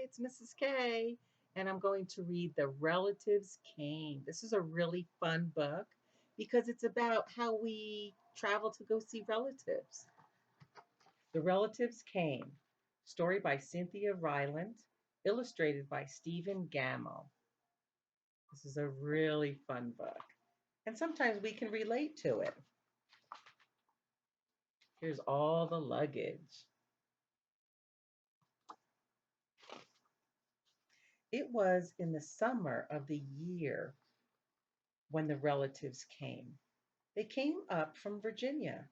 it's Mrs. K, and I'm going to read The Relatives Came. This is a really fun book because it's about how we travel to go see relatives. The Relatives Came, story by Cynthia Ryland, illustrated by Stephen Gammo. This is a really fun book, and sometimes we can relate to it. Here's all the luggage. It was in the summer of the year when the relatives came. They came up from Virginia.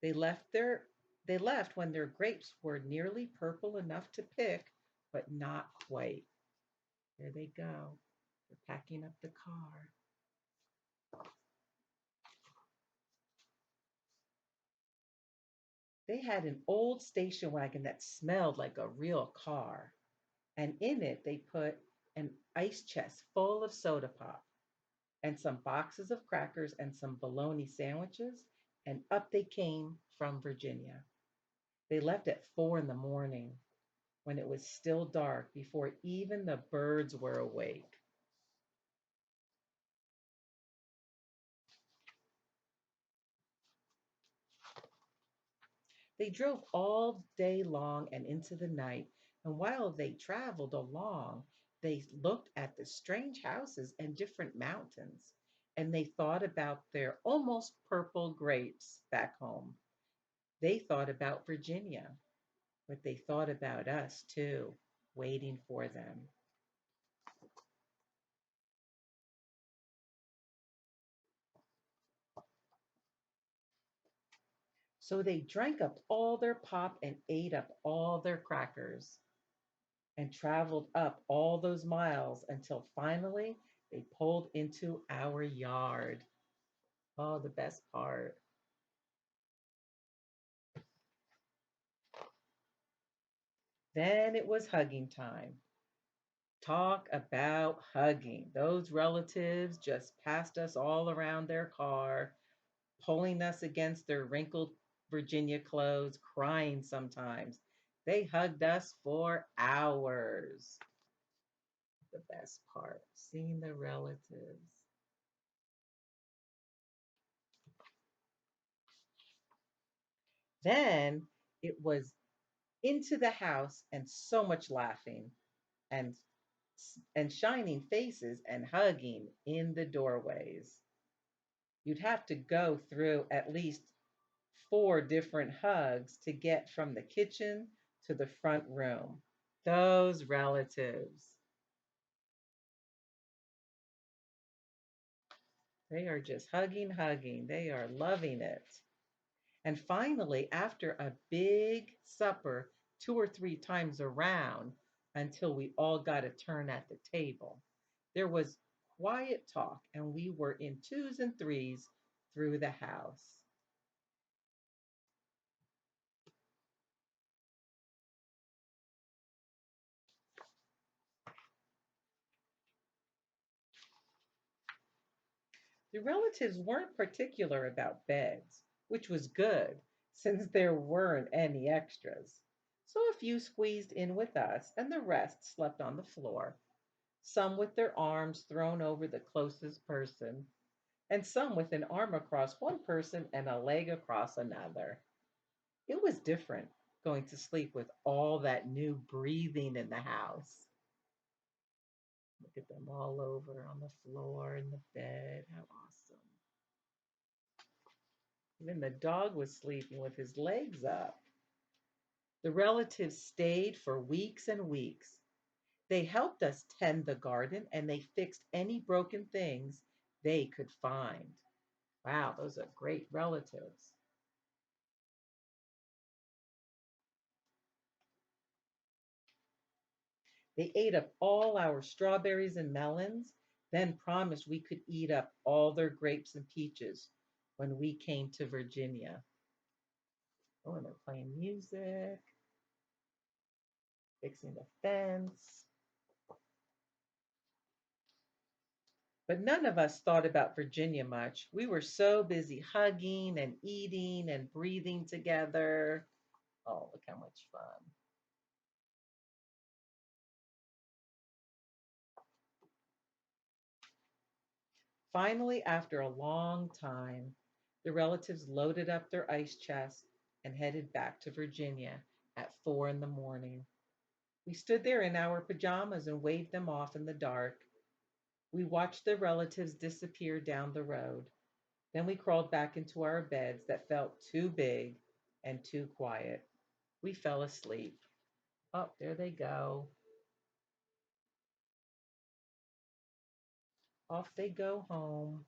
They left their they left when their grapes were nearly purple enough to pick, but not quite. There they go. They're packing up the car. They had an old station wagon that smelled like a real car, and in it they put an ice chest full of soda pop and some boxes of crackers and some bologna sandwiches, and up they came from Virginia. They left at 4 in the morning when it was still dark before even the birds were awake. They drove all day long and into the night, and while they traveled along, they looked at the strange houses and different mountains, and they thought about their almost purple grapes back home. They thought about Virginia, but they thought about us too, waiting for them. So they drank up all their pop and ate up all their crackers and traveled up all those miles until finally they pulled into our yard. Oh, the best part. Then it was hugging time. Talk about hugging. Those relatives just passed us all around their car, pulling us against their wrinkled Virginia clothes, crying sometimes. They hugged us for hours. The best part, seeing the relatives. Then it was into the house and so much laughing and shining faces and hugging in the doorways. You'd have to go through at least 4 different hugs to get from the kitchen to the front room. Those relatives, they are just hugging, hugging. They are loving it. And finally, after a big supper, 2 or 3 times around until we all got a turn at the table, there was quiet talk, and we were in twos and threes through the house. The relatives weren't particular about beds, which was good since there weren't any extras. So a few squeezed in with us, and the rest slept on the floor, some with their arms thrown over the closest person, and some with an arm across one person and a leg across another. It was different going to sleep with all that new breathing in the house. Look at them all over on the floor in the bed. How awesome. Even the dog was sleeping with his legs up. The relatives stayed for weeks and weeks. They helped us tend the garden and they fixed any broken things they could find. Wow, those are great relatives. They ate up all our strawberries and melons, then promised we could eat up all their grapes and peaches when we came to Virginia. Oh, and they're playing music, fixing the fence. But none of us thought about Virginia much. We were so busy hugging and eating and breathing together. Oh, look how much fun. Finally, after a long time, the relatives loaded up their ice chests and headed back to Virginia at 4 in the morning. We stood there in our pajamas and waved them off in the dark. We watched the relatives disappear down the road. Then we crawled back into our beds that felt too big and too quiet. We fell asleep. Oh, there they go. Off they go home.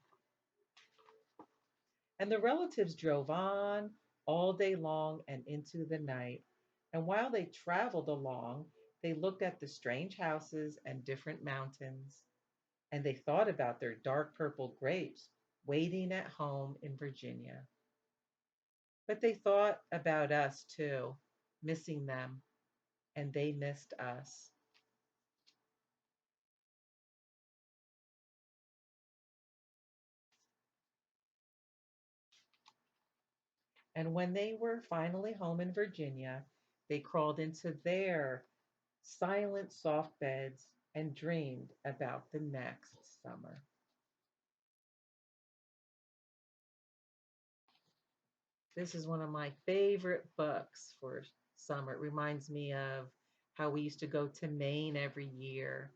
And the relatives drove on all day long and into the night. And while they traveled along, they looked at the strange houses and different mountains, and they thought about their dark purple grapes waiting at home in Virginia. But they thought about us too, missing them, and they missed us. And when they were finally home in Virginia, they crawled into their silent, soft beds and dreamed about the next summer. This is one of my favorite books for summer. It reminds me of how we used to go to Maine every year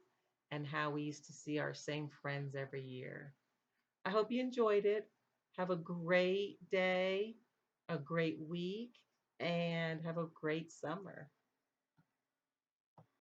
and how we used to see our same friends every year. I hope you enjoyed it. Have a great day, a great week, and have a great summer.